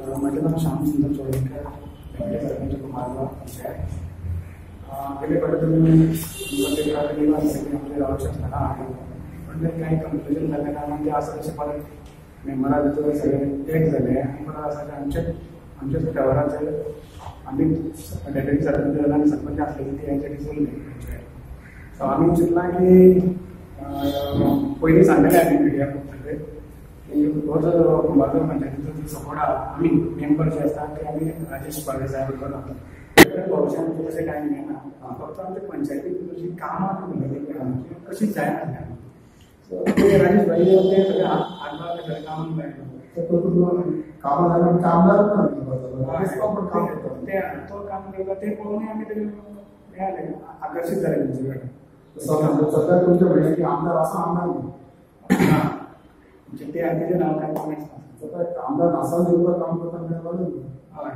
माझे नाव श्याम सुंदर चोळेकर, सरपंच कुमारगाव पंचायत. गेले पडत सगळे आपले राहू शकता आहे, पण काही कन्फ्युजन झालं ना म्हणजे असं कसे परत मेंबरा भितर सगळे एक झाले आणि परत असं आमच्या व्यवहाराचे आम्ही डेप्युटी सरपंच आणि सरपंच असले की ते यांच्याकडे बोलले. सो आम्ही चिंतला की पयलीं सांगलेले आमी मिडिया सगळे हो जो कुंभारगाव पंचायतीचो जो सपोर्ट आमी मेंबर जे आसता ते आमी राजेश पाडवे साहेब करता. भविष्यात तशें कांय घेयना, फक्त आमच्या पंचायतीन जी कामां कशीच जायना. सो ते राजेश भाई ते सगळे हातभार सगळे कामाक लायलो. कामां कामदार तो काम करता ते पळोवन आमी ते मेळाले आकर्शीत जाले तेंचे कडेन. सध्या तुमच्या भयणीची आमदार असा आमदार म्हणजे ते आमचे नाव काय सध्या आमदार नासा दिवस काम करता. हय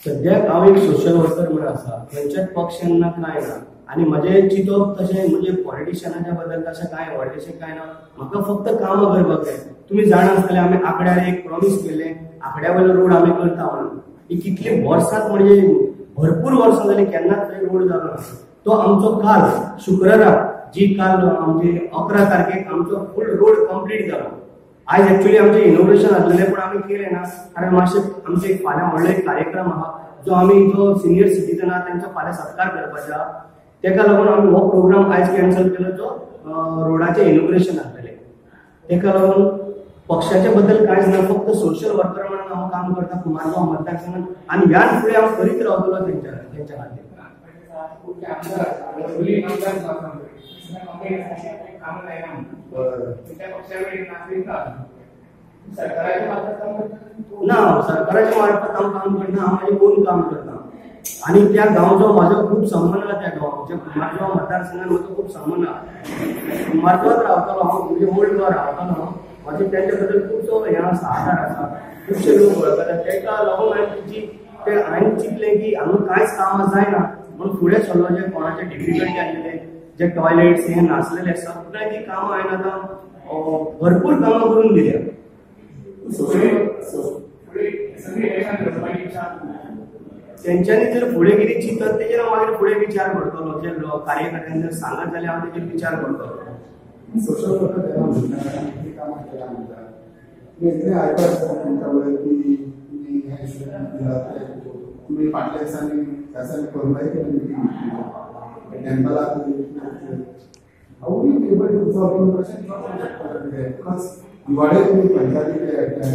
सद्याक हांव एक सोशल वर्कर म्हणून आसा, खंयच्याच पक्षांना कांय ना आनी म्हजें चिंतप तशें म्हणजे पॉलिटिशियनाच्या बद्दल तशें कांय व्हडलेशें कांय ना. म्हाका फक्त कामां करपाक जाय. तुमी जाणा आसतले आमी आंकड्यार एक प्रॉमिस केल्लें, आंकड्या वयलो रोड आमी करता म्हणून. ही कितली वर्सां म्हणजे भरपूर वर्सां जालीं केन्नाच थंय रोड जालो ना. तो आमचो काल शुक्राराक जी काल आमचे 11 तारखेक आमचो फूल रोड कंप्लीट जालो. आज एक्चुअली आमचे इनोग्रेशन आसलेलें पण आमी केलें ना, कारण मातशें आमचे फाल्यां व्हडलो एक कार्यक्रम आहा जो आमी जो सिनियर सिटीजन आहा तांचो फाल्यां सत्कार करपाचो आहा. तेका लागून आमी हो प्रोग्राम आयज कॅन्सल केलो जो रोडाचें इनोग्रेशन आसलेलें. तेका लागून पक्षाच्या बद्दल कांयच ना, फक्त सोशल वर्कर म्हणून हांव काम करता कुमारगांव मतदारसंघात आनी ह्यान फुडें हांव करीत रावतलो तेंच्या खातीर. ना सरकाराच्या मार्फत हांव काम करना, हांव म्हाजें ओन काम करता. आणि त्या गांवचो म्हाजो खूब संबंध आहा. त्या गांवाच्या कुमारगांव मतदारसंघात म्हजो खूब संबंध आहा. कुमारगांवात रावतालो हांव, म्हणजे ओल्ड गोवा रावतालो. म्हाजे तेंच्या बद्दल खूबसो हें आसा, आदार आसा. खुबशे लोक वळखतात. तेका लागून हांवें चिंतलें की हांगा कांयच कामां जायना म्हणून फुडें सरलो. जे कोणाचे डिफिकल्टी आसलेले, जे टॉयलेट्स हे नासलेले सगळे ती कामां हांवें आतां भरपूर कामां करून दिल्या. तेंच्यांनी जर फुडें कितें चिंतत तेजेर हांव मागीर फुडें विचार करतलो. जे कार्यकर्त्यांनी जर सांगत जाल्यार हांव तेजेर विचार करतलो. सोशल वर्कर केला म्हणटा कामां केला म्हणटा इतलें आयकता आसता तांच्या वयर की तुमी फाटल्या दिसांनी करवाय केली टेम्पलाक how you able to solve the question because दिवाळे तुम्ही पंचायती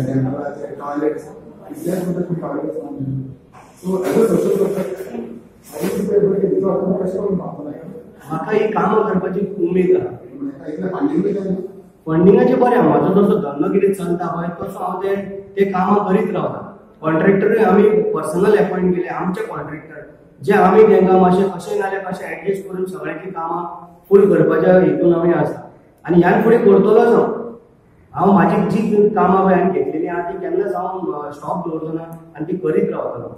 टेम्पलाचे टॉयलेट्स इतलेच बद्दल तुम्ही toilets so as a social worker how you able to solve the question म्हाका ही कामां करपाची उमेद आहा. फंडिंगाचे बरें म्हाजो जसो धंदो कितें चलता पळय तसो हांव ते कामां करीत रावता. कॉन्ट्रॅक्टरूय आमी पर्सनल अपॉयंट केले आमचे कॉन्ट्रॅक्टर, जे आमी तांकां मातशें कशें नाल्यार कशें एडजस्ट करून सगळ्यांची कामां फूल करपाच्या हितून आमी आसा. आनी ह्यान फुडें करतलोच हांव म्हाजी जी कामां पळय हांवें घेतलेली आहा ती केन्नाच हांव स्टॉप दवरचो ना आनी ती करीत रावतलो.